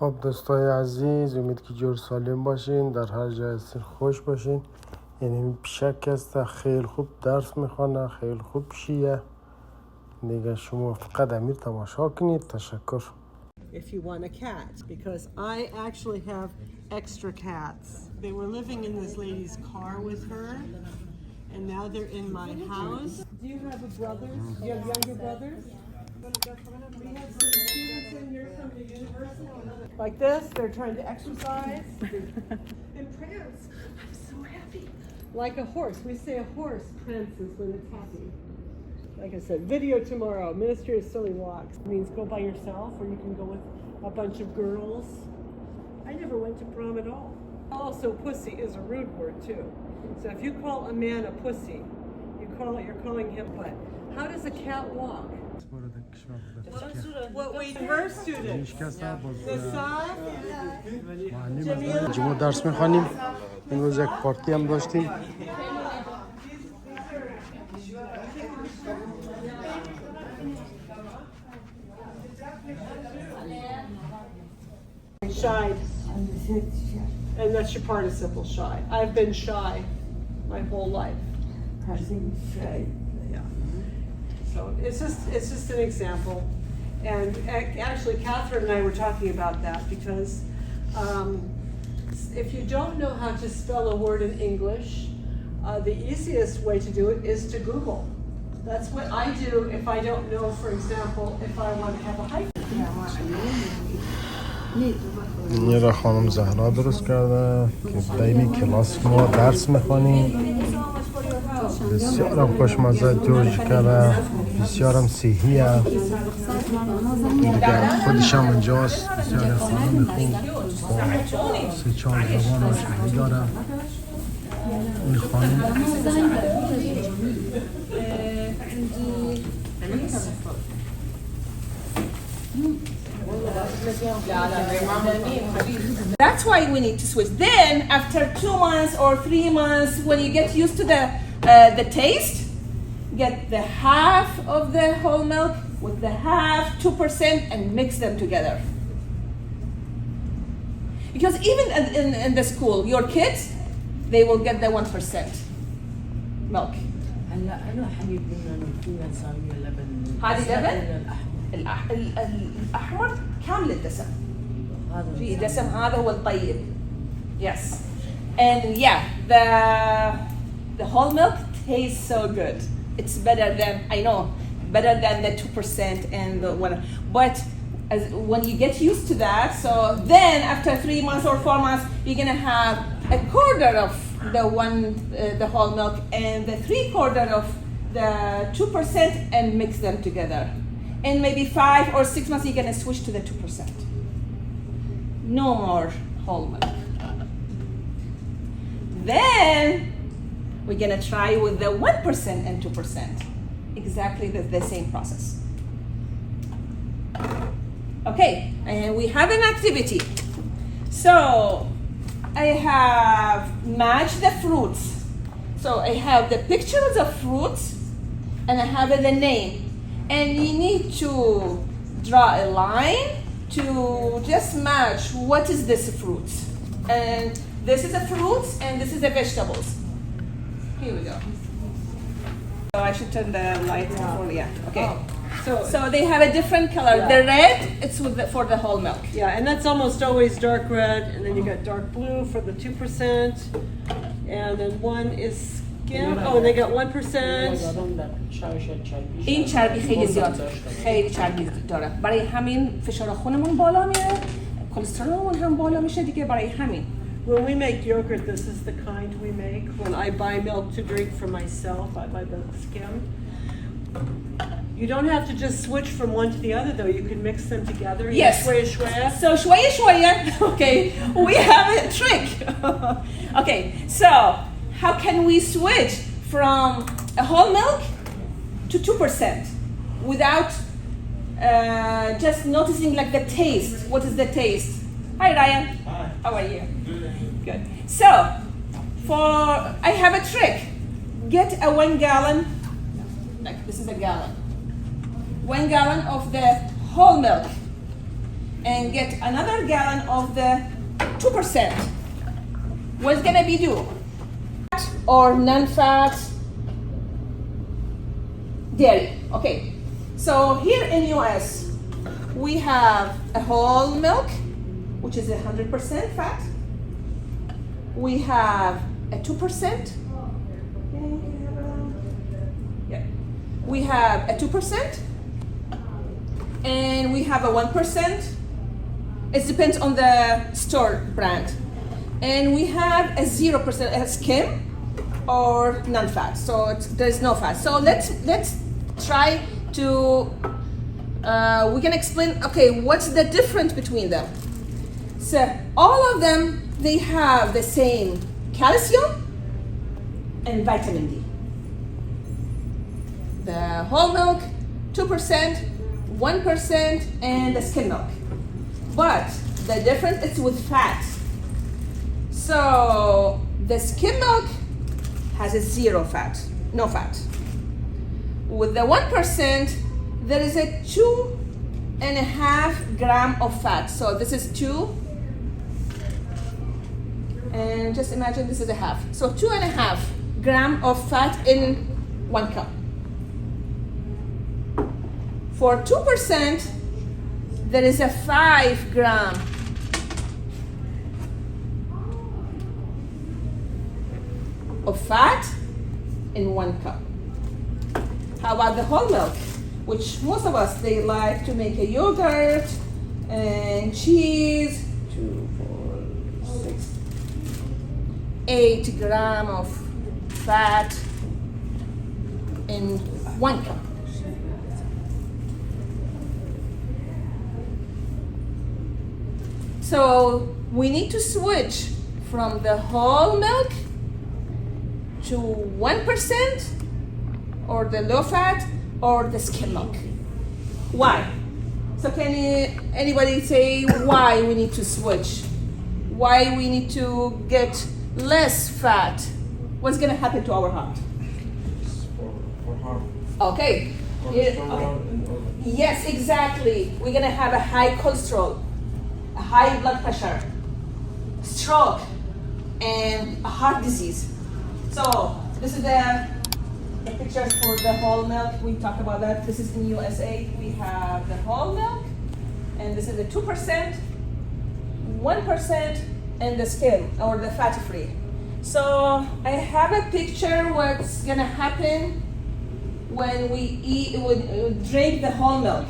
خب دوستای عزیز، امید که جور سالم باشین، در هر جای هستین خوش باشین. یعنی شک است خیلی خوب درس میخوانه، خیلی خوب شیه دیگه. شما فقط امیر تماشا کنید. تشکر. If you want a cat, because I actually have extra cats. They were living in this lady's car with her, and now they're in my house. Do you have a brother? Do you have younger brothers? We have some students in here from the university. Like this, they're trying to exercise. And prance. I'm so happy. Like a horse. We say a horse prances when it's happy. Like I said, video tomorrow, Ministry of Silly Walks. It means go by yourself, or you can go with a bunch of girls. I never went to prom at all. Also, pussy is a rude word too. So if you call a man a pussy, you're calling him what? How does a cat walk? What we her students. جمعه درس میخوانیم. امروز یک پارتی هم داشتیم. Shy, and that's your participle, shy. I've been shy my whole life. Yeah. So it's just an example, and actually, Catherine and I were talking about that because if you don't know how to spell a word in English, the easiest way to do it is to Google. That's what I do if I don't know, for example, if I want to have a hike. این را خانم زهرا درست کرده که دائمی کلاس ما درس میخوانیم. بسیارم خوشمزه جور کرده، بسیارم صحیحه دیگه. خودش هم اونجاست، بسیار خانم خوب با 3-4 زبان آشنایی داره. این خانم That's why we need to switch. Then, after 2 months or 3 months, when you get used to the taste, get the half of the whole milk with the half 2% and mix them together. Because even in the school, your kids, they will get the 1% milk. هذه لبن الأحمر كامل الدسم. في دسم، هذا هو الطيب. Yes. And yeah, the whole milk tastes so good. It's better than, I know, better than the 2% and the one. But when you get used to that, so then after 3 months or 4 months, you're gonna have a quarter of the whole milk and the 3/4 of the 2% and mix them together. In maybe 5 or 6 months, you're gonna switch to the 2%. No more whole milk. Then we're gonna try with the 1% and 2%. Exactly the same process. Okay, and we have an activity. So I have matched the fruits. So I have the pictures of fruits and I have the name. And you need to draw a line to just match what is this fruit. And this is the fruits and this is the vegetables. Here we go. So I should turn the light on. Yeah. Okay. So they have a different color. Yeah. The red, it's for the whole milk. Yeah, and that's almost always dark red, and then you got dark blue for the 2%, and then one is skim. Oh, and they got 1%. این چربی خیلی زیاد، خیلی چربی داره. برای همین فشار خونمون بالا میره، کلسترولمون هم بالا میشه دیگه. برای همین when we make yogurt, this is the kind we make. When I buy milk to drink for myself, I buy the skim. You don't have to just switch from one to the other, though. You can mix them together. Yes. Shwaya. So shwaya. Okay, we have a trick. Okay, so how can we switch from a whole milk to 2% without just noticing like the taste? What is the taste? Hi Ryan. Hi. How are you? Good. So I have a trick. Get a 1 gallon. Like this is a gallon. 1 gallon of the whole milk. and get another gallon of the 2%. What's gonna be do? Fat or non-fat dairy. Okay, so here in US, we have a whole milk, which is 100% fat. We have a 2%. Yeah. We have a 2%, and we have a 1%. It depends on the store brand. And we have a 0% skim or non-fat, so there's no fat. So let's try to we can explain. Okay, what's the difference between them? So all of them, they have the same calcium and vitamin D. The whole milk, 2%, 1%, and the skim milk. But the difference is with fat. So the skim milk has a 0 fat, no fat. With the 1%, there is a 2.5 gram of fat. So this is 2, and just imagine this is a half. So 2.5 gram of fat in 1 cup. For 2%, there is a 5 gram of fat in 1 cup. How about the whole milk, which most of us, they like to make a yogurt and cheese. 2, 4, 6, 8 gram of fat in 1 cup. So we need to switch from the whole milk to 1% or the low fat or the skim milk. Why? So can anybody say why we need to switch? Why we need to get less fat? What's gonna happen to our heart? For heart. Okay. Cholesterol and all. Yes, exactly. We're gonna have a high cholesterol, a high blood pressure, stroke, and a heart disease. So this is the pictures for the whole milk. We talked about that. This is in USA. We have the whole milk, and this is the 2%, 1%, and the skim or the fat-free. So I have a picture what's gonna happen when we drink the whole milk.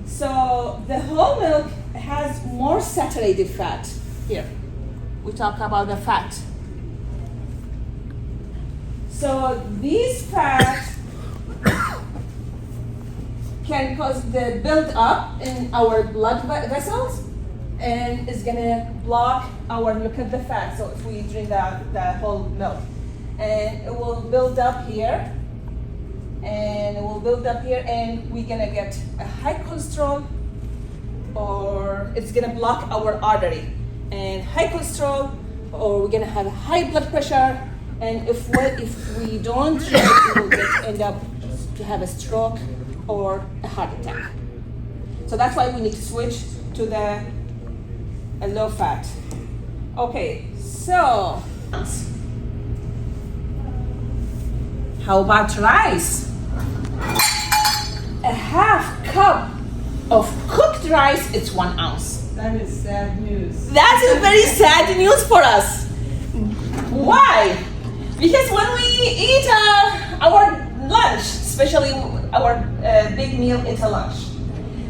So the whole milk has more saturated fat. Here, we talk about the fat. So these fats can cause the build up in our blood vessels, and it's gonna block our, look at the fat. So if we drink the whole milk, and it will build up here, and it will build up here, and we're gonna get a high cholesterol, or it's gonna block our artery, and high cholesterol, or we're gonna have high blood pressure, and if we don't drink, we will end up to have a stroke or a heart attack. So that's why we need to switch to the low fat. Okay, so how about rice? A half cup of cooked rice is 1 ounce. That is sad news. That is very sad news for us. Why? Because when we eat our lunch, especially our big meal into lunch,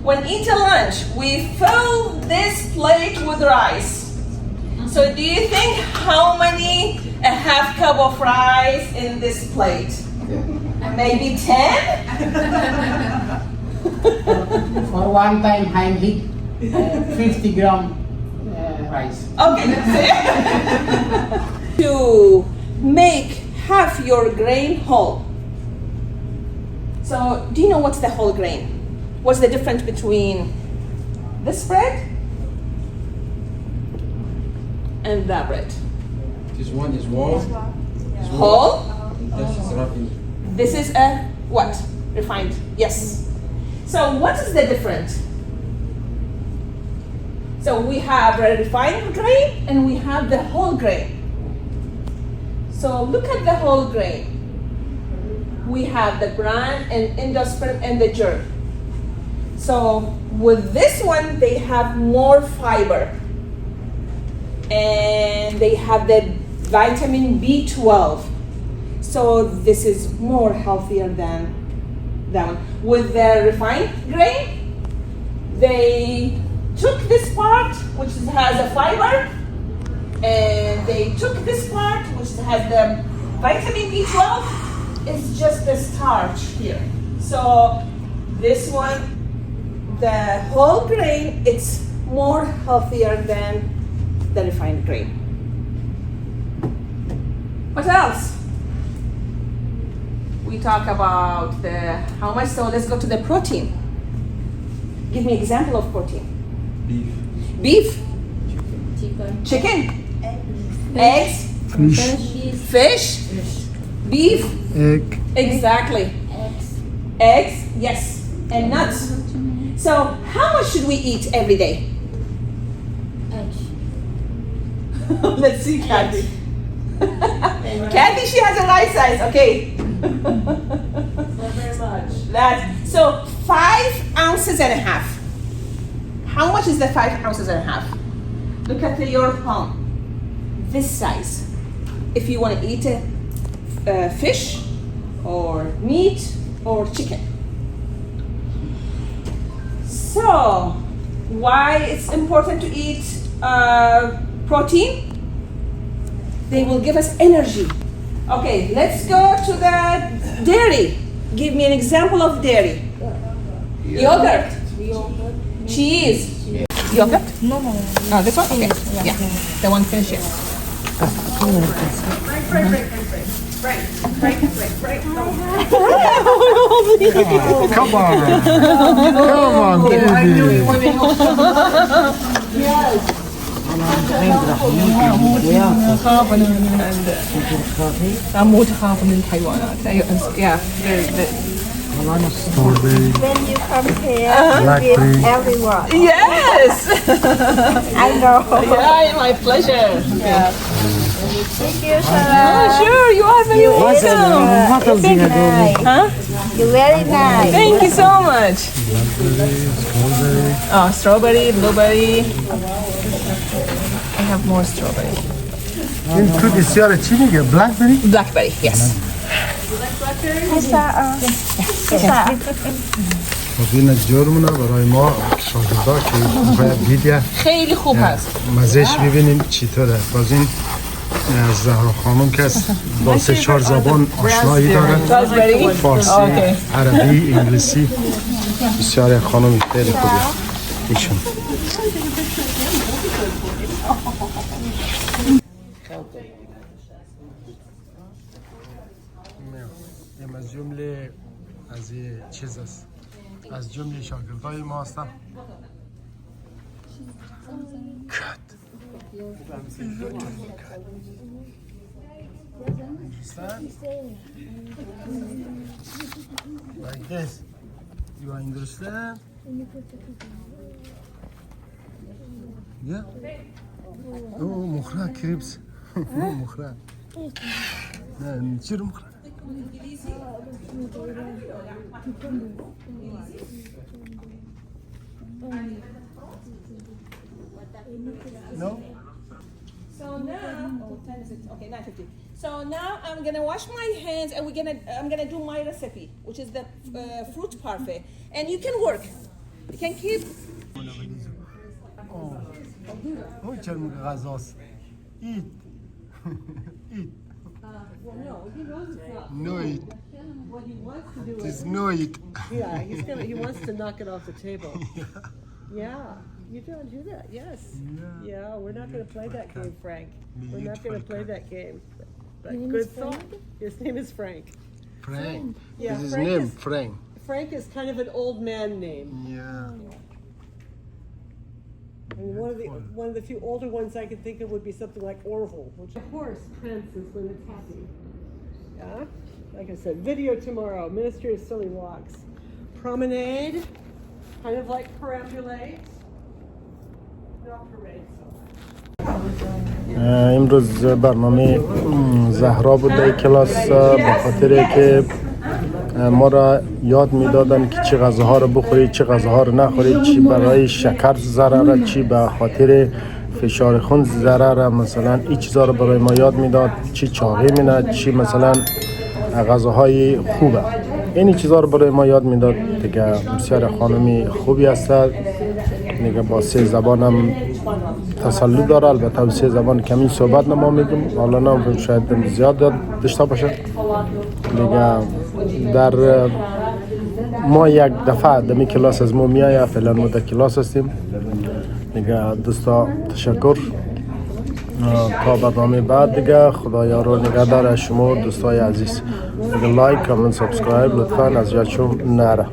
when eat a lunch, we fill this plate with rice. So do you think how many a half cup of rice in this plate? Maybe 10? For one time, I eat 50 gram rice. Okay, that's it. To make half your grain whole. So, do you know what's the whole grain? What's the difference between this bread and that bread? This one is whole. Whole? This is raffined. This is a what? Refined. Yes. So, what is the difference? So we have a refined grain and we have the whole grain. So look at the whole grain. We have the bran and endosperm and the germ. So with this one, they have more fiber. And they have the vitamin B12. So this is more healthier than that one. With the refined grain, they took this part, which has a fiber, and they took this part, which has the vitamin B12. It's just the starch here. So this one, the whole grain, it's more healthier than the refined grain. What else? We talk about the how much, so let's go to the protein. Give me an example of protein. Beef. Beef, chicken, eggs, fish, beef, egg. exactly. Eggs, yes, and nuts. So how much should we eat every day? Let's see, Kathy. Kathy, she has a right size. Okay. Not very much. So 5 ounces and a half. How much is the 5 ounces and a half? Look at your palm. This size. If you want to eat a fish or meat or chicken. So why it's important to eat protein? They will give us energy. Okay, let's go to the dairy. Give me an example of dairy. Yogurt. Cheese. Yogurt? No. Oh, this one? Okay. Yeah. The one finished here. Come on. Come on, baby. I'm متخاف من الحيوانات. Yeah. Strawberry, When you come here, blackberry. give everyone. Yes. I know. Yeah, my pleasure. Yeah. Thank you, Oh, Sarah. sure, you are very welcome. It's very nice. Huh? You're very nice. Thank you so much. Blackberry, strawberry. Oh, strawberry, blueberry. I have more strawberry. این تو بسیار چی میگه؟ Blackberry؟ Blackberry, yes. Hi, Sarah. خب این جرمونه برای ما شاگردا که باید دیدیم خیلی خوب هست. مزهش ببینیم چطوره. باز این از زهرا خانم که با 3-4 زبان آشنایی داره. Raspberry. فارسی، Okay. عربی، انگلیسی. بسیار خانم خیلی خوبه ایشون. این از جمله از چیز است، از جمله شاگردای ما هستم. کت like this. You understand? Yeah. Oh, مخرا كريبس. مخرا. نشير مخرا. No. So now, what time is it? Okay, 9:50. So now I'm gonna wash my hands, and I'm gonna do my recipe, which is the fruit parfait, and you can work. You can keep. Oh, چرا غذاست. Eat. Eat. Well, no, he knows it's not. No eat. What he wants to do There's is, no eat. yeah, he wants to knock it off the table. Yeah, you don't do that. Yes. Yeah, we're not going to play that game, Frank. We're not going to play that game. But good thought. His name is Frank. Frank. Yeah, This is Frank name, is- Frank. Frank is kind of an old man name. Yeah. I mean, one of the few older ones I could think of would be something like Orville, which a horse prances when it's happy. Yeah, like I said, video tomorrow. Ministry of Silly Walks, promenade, kind of like perambulate. امروز برنامه زهرا بود در کلاس، به خاطر که ما را یاد میدادن که چه غذاها رو بخورید، چه غذاها رو نخورید، چی برای شکر ضرره، چی به خاطر فشار خون ضرره. مثلا این چیزا رو برای ما یاد میداد، چی چاقی مینه، چی مثلا غذاهای خوبه. این چیزا رو برای ما یاد میداد دیگه. بسیار خانمی خوبی هست دیگه، با 3 زبانم تسلط داره. البته با 3 زبان کمی صحبت نما میگم، حالا نه شاید زیاد داشته باشه دیگه. در ما یک دفعه دمی کلاس از ما میایه، فعلا ما در کلاس هستیم دیگه. دوستا تشکر، تا برنامه بعد دیگه. خدا یار و نگهدار شما دوستای عزیز. دیگه لایک، کامنت، سابسکرایب لطفا از یادشون نره.